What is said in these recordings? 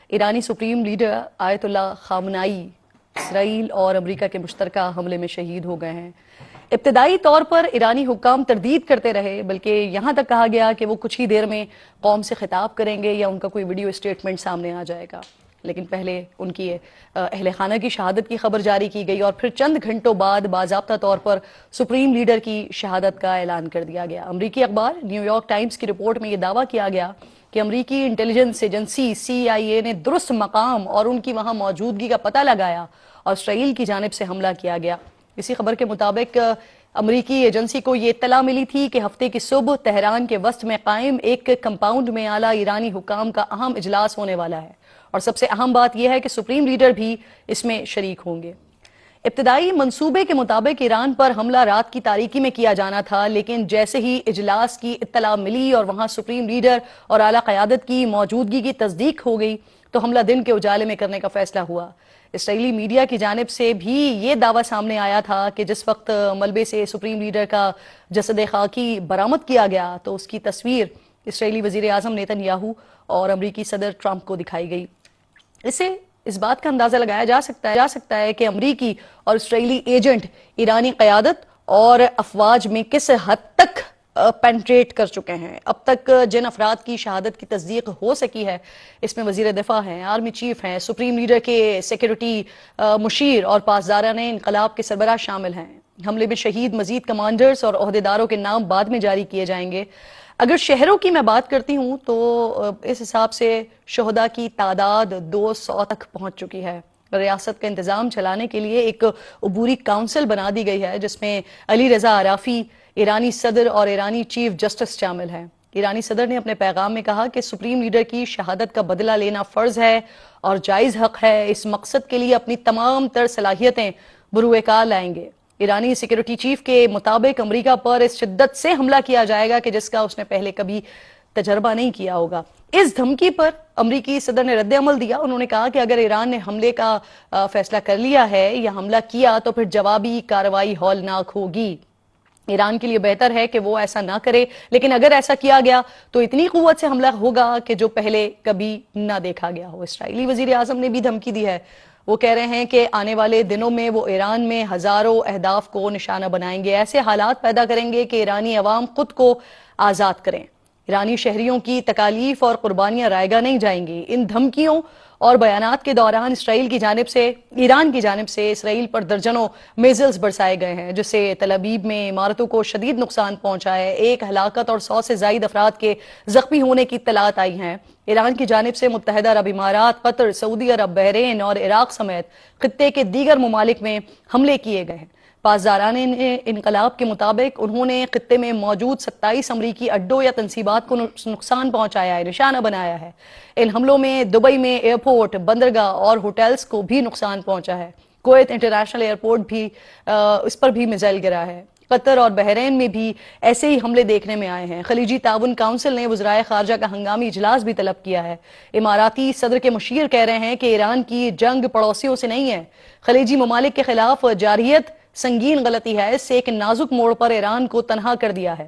ایرانی supreme leader آیت اللہ خامنائی اسرائیل اور امریکہ کے مشترکہ حملے میں شہید ہو گئے ہیں۔ ابتدائی طور پر ایرانی حکام تردید کرتے رہے، بلکہ یہاں تک کہا گیا کہ وہ کچھ ہی دیر میں قوم سے خطاب کریں گے یا ان کا کوئی ویڈیو اسٹیٹمنٹ سامنے آ جائے گا، لیکن پہلے ان کی اہل خانہ کی شہادت کی خبر جاری کی گئی اور پھر چند گھنٹوں بعد باضابطہ طور پر سپریم لیڈر کی شہادت کا اعلان کر دیا گیا۔ امریکی اخبار نیو یارک ٹائمز کی رپورٹ میں یہ دعویٰ کیا گیا کہ امریکی انٹیلیجنس ایجنسی CIA نے درست مقام اور ان کی وہاں موجودگی کا پتہ لگایا اور اسرائیل کی جانب سے حملہ کیا گیا۔ اسی خبر کے مطابق امریکی ایجنسی کو یہ اطلاع ملی تھی کہ ہفتے کی صبح تہران کے وسط میں قائم ایک کمپاؤنڈ میں اعلیٰ ایرانی حکام کا اہم اجلاس ہونے والا ہے، اور سب سے اہم بات یہ ہے کہ سپریم لیڈر بھی اس میں شریک ہوں گے۔ ابتدائی منصوبے کے مطابق ایران پر حملہ رات کی تاریکی میں کیا جانا تھا، لیکن جیسے ہی اجلاس کی اطلاع ملی اور وہاں سپریم لیڈر اور اعلیٰ قیادت کی موجودگی کی تصدیق ہو گئی تو حملہ دن کے اجالے میں کرنے کا فیصلہ ہوا۔ اسرائیلی میڈیا کی جانب سے بھی یہ دعویٰ سامنے آیا تھا کہ جس وقت ملبے سے سپریم لیڈر کا جسد خاکی برآمد کیا گیا تو اس کی تصویر اسرائیلی وزیر اعظم نیتن یاہو اور امریکی صدر ٹرمپ کو دکھائی گئی۔ اسے اس بات کا اندازہ لگایا جا سکتا ہے کہ امریکی اور اسرائیلی ایجنٹ ایرانی قیادت اور افواج میں کس حد تک پینٹریٹ کر چکے ہیں۔ اب تک جن افراد کی شہادت کی تصدیق ہو سکی ہے اس میں وزیر دفاع ہیں، آرمی چیف ہیں، سپریم لیڈر کے سیکیورٹی مشیر اور پاسداران انقلاب کے سربراہ شامل ہیں۔ حملے میں شہید مزید کمانڈرز اور عہدیداروں کے نام بعد میں جاری کیے جائیں گے۔ اگر شہروں کی میں بات کرتی ہوں تو اس حساب سے شہداء کی تعداد 200 تک پہنچ چکی ہے۔ ریاست کا انتظام چلانے کے لیے ایک عبوری کونسل بنا دی گئی ہے جس میں علی رضا عرافی، ایرانی صدر اور ایرانی چیف جسٹس شامل ہیں۔ ایرانی صدر نے اپنے پیغام میں کہا کہ سپریم لیڈر کی شہادت کا بدلہ لینا فرض ہے اور جائز حق ہے، اس مقصد کے لیے اپنی تمام تر صلاحیتیں بروئے کار لائیں گے۔ ایرانی سیکیورٹی چیف کے مطابق امریکہ پر اس شدت سے حملہ کیا جائے گا کہ جس کا اس نے پہلے کبھی تجربہ نہیں کیا ہوگا۔ اس دھمکی پر امریکی صدر نے رد عمل دیا۔ انہوں نے کہا کہ اگر ایران نے حملے کا فیصلہ کر لیا ہے یا حملہ کیا تو پھر جوابی کارروائی ہولناک ہوگی۔ ایران کے لیے بہتر ہے کہ وہ ایسا نہ کرے، لیکن اگر ایسا کیا گیا تو اتنی قوت سے حملہ ہوگا کہ جو پہلے کبھی نہ دیکھا گیا ہو۔ اسرائیلی وزیر اعظم نے بھی دھمکی دی ہے۔ وہ کہہ رہے ہیں کہ آنے والے دنوں میں وہ ایران میں ہزاروں اہداف کو نشانہ بنائیں گے، ایسے حالات پیدا کریں گے کہ ایرانی عوام خود کو آزاد کریں۔ ایرانی شہریوں کی تکالیف اور قربانیاں رائیگاں نہیں جائیں گی۔ ان دھمکیوں اور بیانات کے دوران ایران کی جانب سے اسرائیل پر درجنوں میزلز برسائے گئے ہیں، جس سے تل ابیب میں عمارتوں کو شدید نقصان پہنچا ہے۔ ایک ہلاکت اور 100 سے زائد افراد کے زخمی ہونے کی اطلاعات آئی ہیں۔ ایران کی جانب سے متحدہ عرب امارات، قطر، سعودی عرب، بحرین اور عراق سمیت خطے کے دیگر ممالک میں حملے کیے گئے ہیں۔ پاسداران انقلاب کے مطابق انہوں نے خطے میں موجود 27 امریکی اڈوں یا تنصیبات کو نقصان پہنچایا ہے، نشانہ بنایا ہے۔ ان حملوں میں دبئی میں ایئرپورٹ، بندرگاہ اور ہوٹلز کو بھی نقصان پہنچا ہے۔ کویت انٹرنیشنل ایئرپورٹ بھی اس پر بھی میزائل گرا ہے۔ قطر اور بحرین میں بھی ایسے ہی حملے دیکھنے میں آئے ہیں۔ خلیجی تعاون کونسل نے وزرائے خارجہ کا ہنگامی اجلاس بھی طلب کیا ہے۔ اماراتی صدر کے مشیر کہہ رہے ہیں کہ ایران کی جنگ پڑوسیوں سے نہیں ہے، خلیجی ممالک کے خلاف جارحیت سنگین غلطی ہے، اس سے ایک نازک موڑ پر ایران کو تنہا کر دیا ہے۔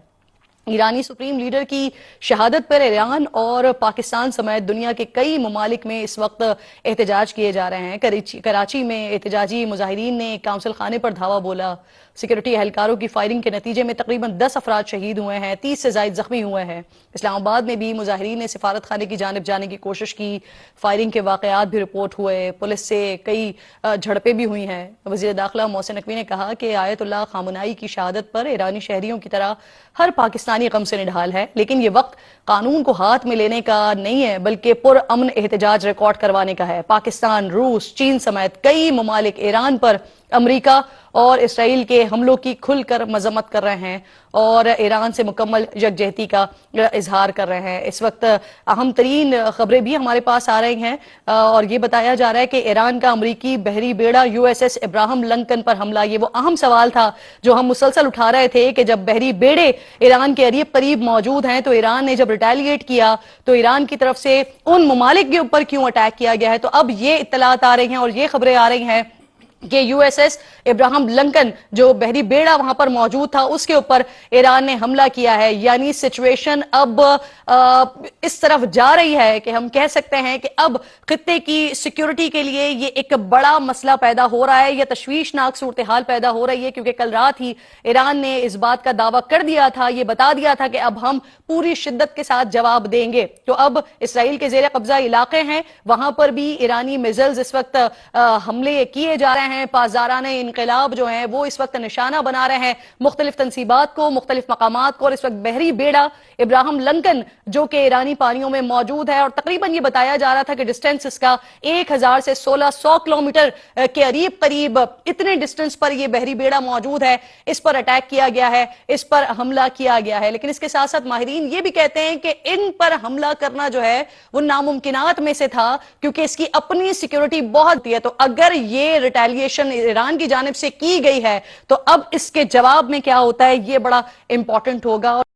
ایرانی سپریم لیڈر کی شہادت پر ایران اور پاکستان سمیت دنیا کے کئی ممالک میں اس وقت احتجاج کیے جا رہے ہیں۔ کراچی میں احتجاجی مظاہرین نے کونسل خانے پر دھاوا بولا۔ سیکیورٹی اہلکاروں کی فائرنگ کے نتیجے میں تقریباً 10 افراد شہید ہوئے ہیں، 30 سے زائد زخمی ہوئے ہیں۔ اسلام آباد میں بھی مظاہرین نے سفارت خانے کی جانب جانے کی کوشش کی، فائرنگ کے واقعات بھی رپورٹ ہوئے، پولیس سے کئی جھڑپیں بھی ہوئی ہیں۔ وزیر داخلہ محسن نقوی نے کہا کہ آیت اللہ خامنائی کی شہادت پر ایرانی شہریوں کی طرح ہر پاکستانی غم سے نڈھال ہے، لیکن یہ وقت قانون کو ہاتھ میں لینے کا نہیں ہے بلکہ پرامن احتجاج ریکارڈ کروانے کا ہے۔ پاکستان، روس، چین سمیت کئی ممالک ایران پر امریکہ اور اسرائیل کے حملوں کی کھل کر مذمت کر رہے ہیں اور ایران سے مکمل یکجہتی کا اظہار کر رہے ہیں۔ اس وقت اہم ترین خبریں بھی ہمارے پاس آ رہی ہیں اور یہ بتایا جا رہا ہے کہ ایران کا امریکی بحری بیڑا USS ابراہم لنکن پر حملہ، یہ وہ اہم سوال تھا جو ہم مسلسل اٹھا رہے تھے کہ جب بحری بیڑے ایران کے قریب موجود ہیں تو ایران نے جب ریٹیلیٹ کیا تو ایران کی طرف سے ان ممالک کے اوپر کیوں اٹیک کیا گیا ہے۔ تو اب یہ اطلاعات آ رہی ہیں اور یہ خبریں آ رہی ہیں کہ U S S Abraham Lincoln جو بحری بیڑا وہاں پر موجود تھا اس کے اوپر ایران نے حملہ کیا ہے. یعنی سچویشن اب اس طرف جا رہی ہے کہ ہم کہہ سکتے ہیں کہ اب خطے کی سیکیورٹی کے لیے یہ ایک بڑا مسئلہ پیدا ہو رہا ہے, یہ تشویشناک صورتحال پیدا ہو رہی ہے, کیونکہ کل رات ہی ایران نے اس بات کا دعویٰ کر دیا تھا, یہ بتا دیا تھا کہ اب ہم پوری شدت کے ساتھ جواب دیں گے. تو اب اسرائیل کے زیر قبضہ علاقے ہیں, وہاں پر بھی ایرانی میزائلز اس وقت حملے کیے جا رہے ہیں. پاسداران انقلاب جو ہیں وہ اس وقت نشانہ بنا رہے ہیں مختلف تنصیبات کو, مختلف مقامات کو, اور اس وقت بحری بیڑا ابراہم لنکن جو کہ ایرانی پانیوں میں موجود ہے, اور تقریباً یہ بتایا جا رہا تھا کہ ڈسٹینس اس کا 1000 سے 1600 کلومیٹر کے قریب اتنے ڈسٹینس پر یہ بحری بیڑا موجود ہے, اس پر اٹیک کیا گیا ہے, اس پر حملہ کیا گیا ہے. لیکن اس کے ساتھ ساتھ ماہرین یہ بھی کہتے ہیں کہ ان پر حملہ کرنا جو ہے وہ ناممکنات میں سے تھا, کیونکہ اس کی اپنی سیکیورٹی بہت ہے. تو اگر یہ ریٹیلیشن ایران کی جانب سے کی گئی ہے تو اب اس کے جواب میں کیا ہوتا ہے یہ بڑا امپورٹنٹ ہوگا.